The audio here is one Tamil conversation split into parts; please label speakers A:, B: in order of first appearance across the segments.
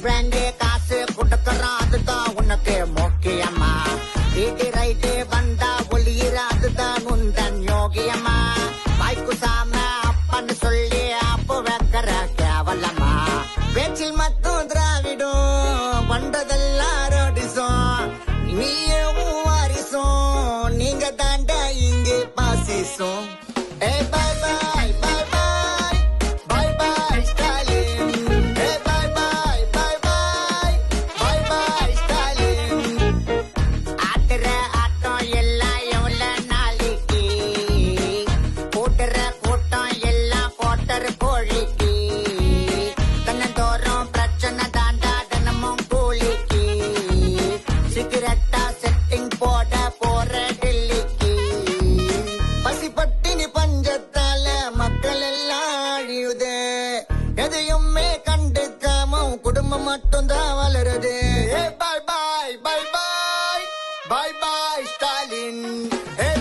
A: பிராண்டே காசு கொடுக்கறான் அதுதான் உனக்கு முக்கியமா வீட்டு ரைட்டு வந்தா ஒளியிற அதுதான் உந்தன் யோகியம்மா வாய்க்கு சாம அப்பன்னு சொல்லி அப்போ வைக்கிற கேவலமா பேச்சில் மட்டும் திராவிடும் பண்றதெல்லாம் ரோடிசம் நீயே வாரிசும் நீங்க தாண்டா இங்கே பாசிசம் Hey, bye bye, bye bye, bye bye, Stalin. Hey, bye bye, bye bye, bye bye, Stalin. ஆட்டுற ஆட்டம் எல்லாம் எவ்வளோ நாளைக்கு கூட்டுற கூட்டம் எல்லாம் கோட்டர் கோழிக்கு கண்ணந்தோறும் பிரச்சனை தாண்டா தினமும் கூலிக்கு சிகரெட்டா செட்டிங் போட போற டெல்லிக்கு பசிப்பட்டினி பஞ்சத்தால மக்கள் எல்லாம் அழியுது எதையுமே கண்டுக்காம குடும்பம் மட்டும்தான் வளருது பாய் பாய் பாய் பாய் பாய் பாய் ஸ்டாலின்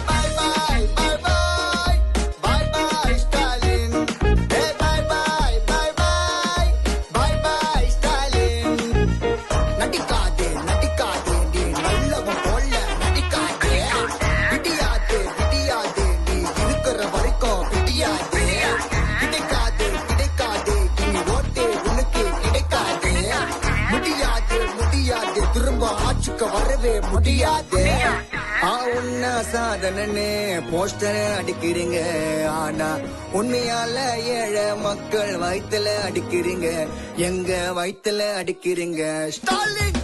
A: பாய் பாய் பாய் பாய் பாய் பாய் ஸ்டாலின் பாய் பாய் பாய் பாய் பாய் பாய் ஸ்டாலின் நடிக்காதே நடிக்காதே நீ நல்லவன் போல நடிக்காதே விடியாதே விடியாதே நீ இருக்கிற வரைக்கும் விடியாதே கிடைக்காதே கிடைக்காதே நீ ஓட்டே உனக்கு கிடைக்காதே முடியாதே முடியாதே திரும்ப ஆட்சிக்க வரவே முடியாதே உன்ன சாதனன்னு போஸ்டர் அடிக்கிறீங்க ஆனா உண்மையால ஏழை மக்கள் வயித்துல அடிக்கிறீங்க எங்க வயித்துல அடிக்கிறீங்க ஸ்டாலின்